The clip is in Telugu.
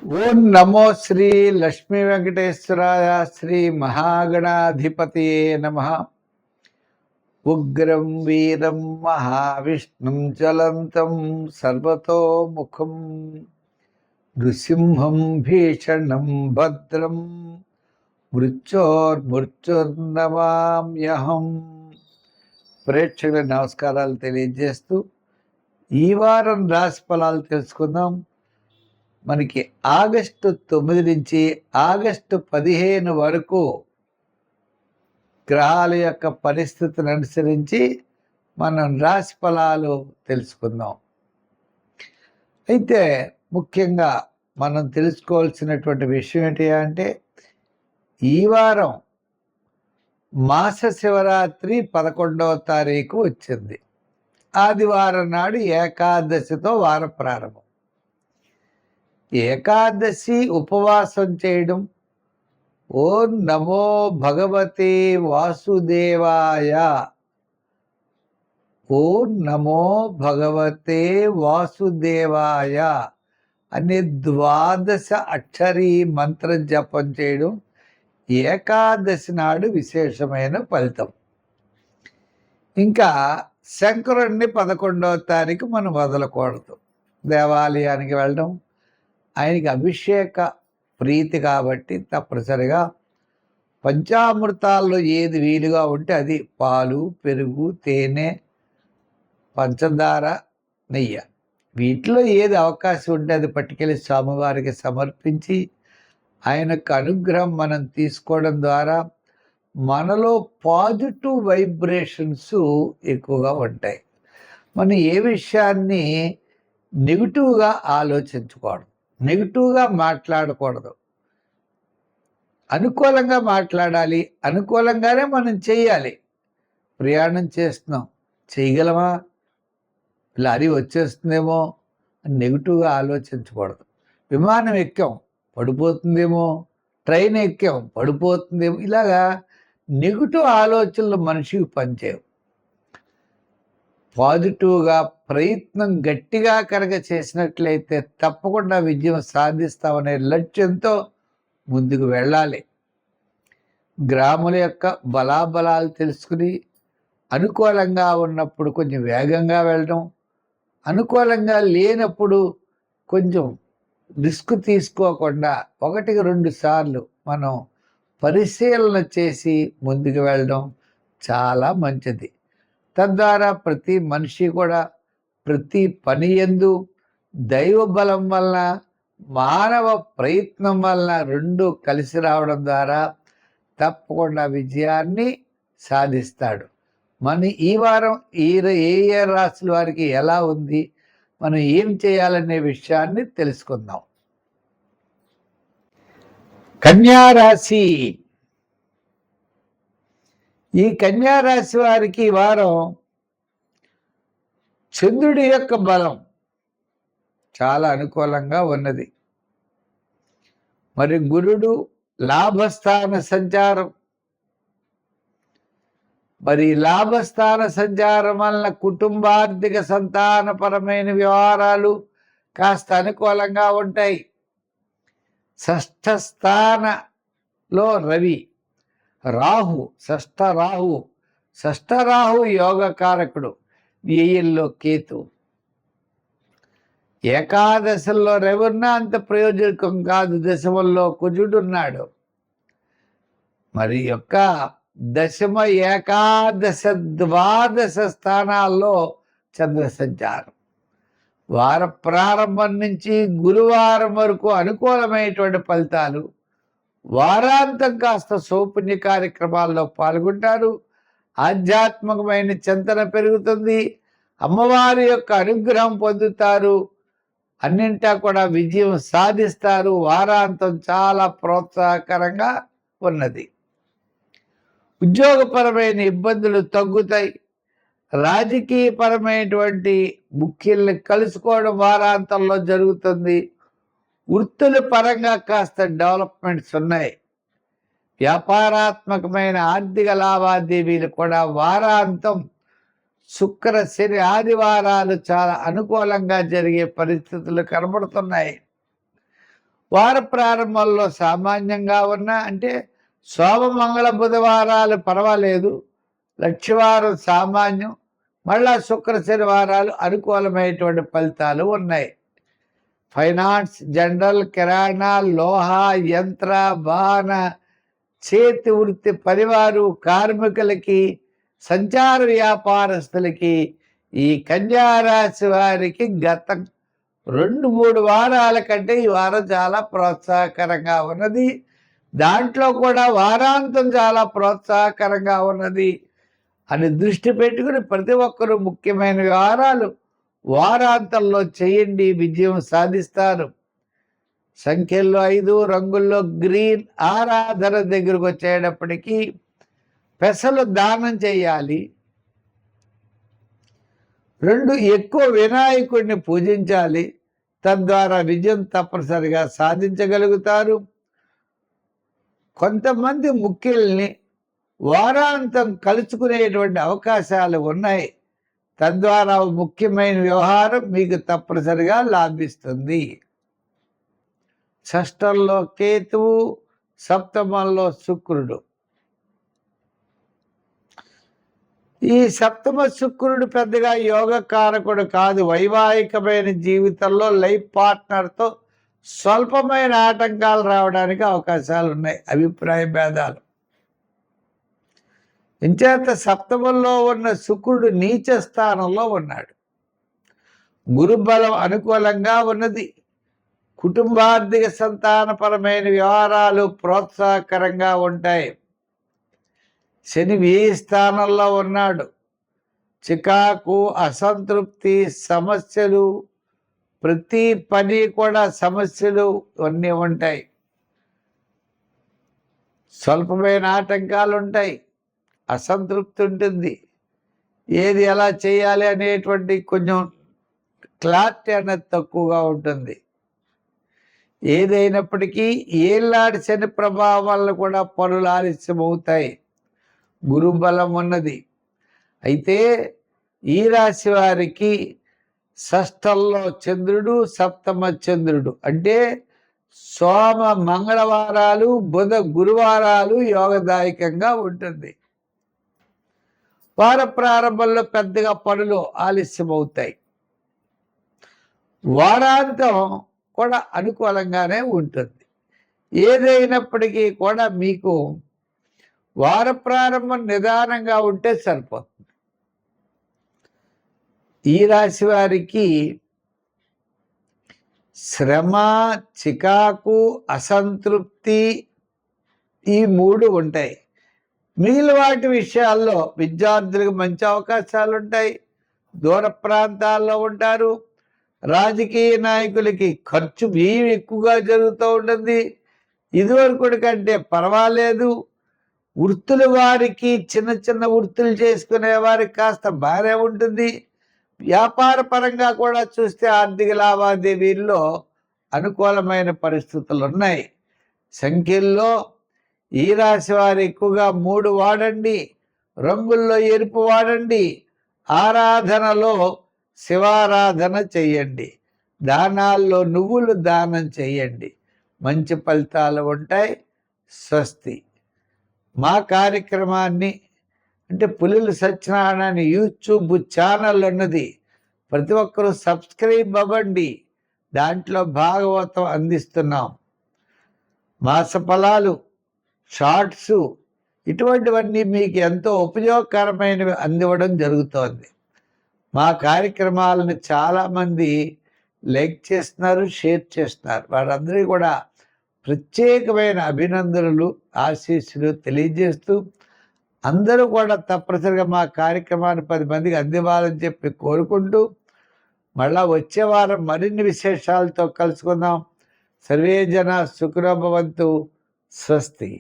ఓం నమో శ్రీ లక్ష్మీ వెంకటేశ్వరాయ శ్రీ మహాగణాధిపతియే నమః. ఉగ్రం వీరం మహావిష్ణుం జ్వలంతం సర్వతోముఖం నృసింహం భీషణం భద్రం మృత్యోర్మృత్యుర్నమామ్యహం. ప్రేక్షకుల నమస్కారాలు తెలియజేస్తూ ఈ వారం రాశి ఫలాలు తెలుసుకుందాం. మనకి ఆగస్టు 9 నుంచి ఆగస్టు 15 వరకు గ్రహాల యొక్క పరిస్థితిని అనుసరించి మనం రాశి ఫలాలు తెలుసుకుందాం. అయితే ముఖ్యంగా మనం తెలుసుకోవాల్సినటువంటి విషయం ఏంటి అంటే, ఈ వారం మాస శివరాత్రి 11వ తారీఖు వచ్చింది. ఆదివారం నాడు ఏకాదశితో వార ప్రారంభం. ఏకాదశి ఉపవాసం చేయడం, ఓం నమో భగవతే వాసుదేవాయ, ఓం నమో భగవతే వాసుదేవాయ అనే 12 అక్షరీ మంత్ర జపం చేయడం ఏకాదశి నాడు విశేషమైన ఫలితం. ఇంకా శంకరుణ్ణి 11వ తారీఖు మనం వదలకూడదు. దేవాలయానికి వెళ్ళడం, ఆయనకి అభిషేక ప్రీతి కాబట్టి తప్పనిసరిగా పంచామృతాల్లో ఏది వీలుగా ఉంటే అది పాలు, పెరుగు, తేనె, పంచదార, నెయ్యి, వీటిలో ఏది అవకాశం ఉంటే అది పట్టుకెళ్ళి స్వామివారికి సమర్పించి ఆయనకు అనుగ్రహం మనం తీసుకోవడం ద్వారా మనలో పాజిటివ్ వైబ్రేషన్స్ ఎక్కువగా ఉంటాయి. మనం ఏ విషయాన్ని నెగిటివ్గా ఆలోచించకూడదు, నెగిటివ్గా మాట్లాడకూడదు, అనుకూలంగా మాట్లాడాలి. అనుకూలంగానే మనం చేయాలి. ప్రయాణం చేస్తున్నాం, చేయగలమా, లారీ వచ్చేస్తుందేమో అని నెగిటివ్గా ఆలోచించకూడదు. విమానం ఎక్కాం, పడిపోతుందేమో, ట్రైన్ ఎక్కాం, పడిపోతుందేమో, ఇలాగా నెగిటివ్ ఆలోచనలు మనిషికి పనిచేయవు. పాజిటివ్గా ప్రయత్నం గట్టిగా కనుక చేసినట్లయితే తప్పకుండా విజయం సాధిస్తామనే లక్ష్యంతో ముందుకు వెళ్ళాలి. గ్రాముల యొక్క బలాబలాలు తెలుసుకుని అనుకూలంగా ఉన్నప్పుడు కొంచెం వేగంగా వెళ్ళడం, అనుకూలంగా లేనప్పుడు కొంచెం రిస్క్ తీసుకోకుండా 1-2 సార్లు మనం పరిశీలన చేసి ముందుకు వెళ్ళడం చాలా మంచిది. తద్వారా ప్రతి మనిషి కూడా ప్రతి పని యందు దైవ బలం వలన, మానవ ప్రయత్నం వలన 2 కలిసి రావడం ద్వారా తప్పకుండా విజయాన్ని సాధిస్తాడు. మన ఈ వారం ఏ రాశుల వారికి ఎలా ఉంది, మనం ఏం చేయాలనే విషయాన్ని తెలుసుకుందాం. కన్యా రాశి. ఈ కన్యా రాశి వారికి ఈ వారం చంద్రుడి యొక్క బలం చాలా అనుకూలంగా ఉన్నది. మరి గురుడు లాభస్థాన సంచారం, మరి లాభస్థాన సంచారం వలన కుటుంబార్థిక సంతానపరమైన వ్యవహారాలు కాస్త అనుకూలంగా ఉంటాయి. షష్ఠ స్థానలో రవి, రాహు, షష్ఠ రాహు యోగకారకుడు, వ్యయంలో కేతు. ఏకాదశంలో రవి ఉన్నా అంత ప్రయోజకం కాదు, దశమంలో కుజుడున్నాడు. మరి యొక్క దశమ, ఏకాదశ, ద్వాదశ స్థానాల్లో చంద్ర సంచారం. వార ప్రారంభం నుంచి గురువారం వరకు అనుకూలమైనటువంటి ఫలితాలు. వారాంతం కాస్త సౌపుణ్య కార్యక్రమాల్లో పాల్గొంటారు. ఆధ్యాత్మికమైన చింతన పెరుగుతుంది. అమ్మవారి యొక్క అనుగ్రహం పొందుతారు. అన్నింటా కూడా విజయం సాధిస్తారు. వారాంతం చాలా ప్రోత్సాహకరంగా ఉన్నది. ఉద్యోగపరమైన ఇబ్బందులు తగ్గుతాయి. రాజకీయపరమైనటువంటి ముఖ్యుల్ని కలుసుకోవడం వారాంతంలో జరుగుతుంది. వృత్తుల పరంగా కాస్త డెవలప్మెంట్స్ ఉన్నాయి. వ్యాపారాత్మకమైన ఆర్థిక లావాదేవీలు కూడా వారాంతం శుక్ర, శని, ఆదివారాలు చాలా అనుకూలంగా జరిగే పరిస్థితులు కనబడుతున్నాయి. వార ప్రారంభంలో సామాన్యంగా ఉన్న అంటే సోమ మంగళ బుధవారాలు పర్వాలేదు, లక్షవారం సామాన్యం, మళ్ళా శుక్ర శనివారాలు అనుకూలమైనటువంటి ఫలితాలు ఉన్నాయి. ఫైనాన్స్, జనరల్, కిరాణా, లోహ, యంత్ర, వాహన, చేతి వృత్తి పనివారు, కార్మికులకి, సంచార వ్యాపారస్తులకి, ఈ కన్యారాశి వారికి గత 2-3 వారాల కంటే ఈ వారం చాలా ప్రోత్సాహకరంగా ఉన్నది. దాంట్లో కూడా వారాంతం చాలా ప్రోత్సాహకరంగా ఉన్నది అని దృష్టి పెట్టుకుని ప్రతి ఒక్కరూ ముఖ్యమైన వ్యవహారాలు వారాంతంలో చేయండి, విజయం సాధిస్తారు. సంఖ్యల్లో 5, రంగుల్లో గ్రీన్. ఆరాధన దగ్గరకు వచ్చేటప్పటికీ పెసలు దానం చేయాలి. 2, ఎక్కువ వినాయకుడిని పూజించాలి. తద్వారా విజయం తప్పనిసరిగా సాధించగలుగుతారు. కొంతమంది ముఖ్యుల్ని వారాంతం కలుసుకునేటువంటి అవకాశాలు ఉన్నాయి. తద్వారా ముఖ్యమైన వ్యవహారం మీకు తప్పనిసరిగా లాభిస్తుంది. షష్టంలో కేతువు, సప్తమంలో శుక్రుడు. ఈ సప్తమ శుక్రుడు పెద్దగా యోగకారకుడు కాదు. వైవాహికమైన జీవితంలో లైఫ్ పార్ట్నర్తో స్వల్పమైన ఆటంకాలు రావడానికి అవకాశాలు ఉన్నాయి. అభిప్రాయ భేదాలు. ఇంచేత సప్తమంలో ఉన్న శుక్రుడు నీచ స్థానంలో ఉన్నాడు. గురుబలం అనుకూలంగా ఉన్నది. కుటుంబార్థిక సంతానపరమైన వ్యవహారాలు ప్రోత్సాహకరంగా ఉంటాయి. శని వ్యయ స్థానంలో ఉన్నాడు. చికాకు, అసంతృప్తి, సమస్యలు, ప్రతి పని కూడా సమస్యలు అన్నీ ఉంటాయి. స్వల్పమైన ఆటంకాలు ఉంటాయి. అసంతృప్తి ఉంటుంది. ఏది ఎలా చేయాలి అనేటువంటి కొంచెం క్లారిటీ అనేది తక్కువగా ఉంటుంది. ఏదైనప్పటికీ ఏళ్ళాడి శని ప్రభావం వల్ల కూడా పనులు ఆలస్యం అవుతాయి. గురుబలం ఉన్నది. అయితే ఈ రాశి వారికి షష్టంలో చంద్రుడు, సప్తమ చంద్రుడు అంటే సోమ మంగళవారాలు, బుధ గురువారాలు యోగదాయకంగా ఉంటుంది. వార ప్రారంభంలో పెద్దగా పనులు ఆలస్యం అవుతాయి. వారాంతం కూడా అనుకూలంగానే ఉంటుంది. ఏదైనప్పటికీ కూడా మీకు వార ప్రారంభం నిదానంగా ఉంటే సరిపోతుంది. ఈ రాశి వారికి శ్రమ, చికాకు, అసంతృప్తి ఈ 3 ఉంటాయి. మిగిలిన వాటి విషయాల్లో విద్యార్థులకు మంచి అవకాశాలు ఉంటాయి. దూర ప్రాంతాల్లో ఉంటారు. రాజకీయ నాయకులకి ఖర్చు వ్యయం ఎక్కువగా జరుగుతూ ఉంటుంది. ఇదివరకు కంటే పర్వాలేదు. వృత్తుల వారికి, చిన్న చిన్న వృత్తులు చేసుకునే వారికి కాస్త బాగానే ఉంటుంది. వ్యాపార పరంగా కూడా చూస్తే ఆర్థిక లావాదేవీల్లో అనుకూలమైన పరిస్థితులు ఉన్నాయి. సంఖ్యల్లో ఈ రాశి వారు ఎక్కువగా 3 వాడండి. రంగుల్లో ఎరుపు వాడండి. ఆరాధనలో శివారాధన చెయ్యండి. దానాల్లో నువ్వులు దానం చెయ్యండి. మంచి ఫలితాలు ఉంటాయి. స్వస్తి. మా కార్యక్రమాన్ని అంటే పులిల సత్యనారాయణ యూట్యూబ్ ఛానల్ ఉన్నది. ప్రతి ఒక్కరూ సబ్స్క్రైబ్ అవ్వండి. దాంట్లో భాగవతం అందిస్తున్నాం. మాస ఫలాలు, షార్ట్స్ ఇటువంటివన్నీ మీకు ఎంతో ఉపయోగకరమైనవి అందివ్వడం జరుగుతోంది. మా కార్యక్రమాలను చాలామంది లైక్ చేస్తున్నారు, షేర్ చేస్తున్నారు. వారందరికీ కూడా ప్రత్యేకమైన అభినందనలు, ఆశీస్సులు తెలియజేస్తూ అందరూ కూడా తప్పనిసరిగా మా కార్యక్రమాన్ని 10 మందికి అందివ్వాలని చెప్పి కోరుకుంటూ మళ్ళా వచ్చే వారం మరిన్ని విశేషాలతో కలుసుకుందాం. సర్వే జన సుఖినో భవంతు. స్వస్తి.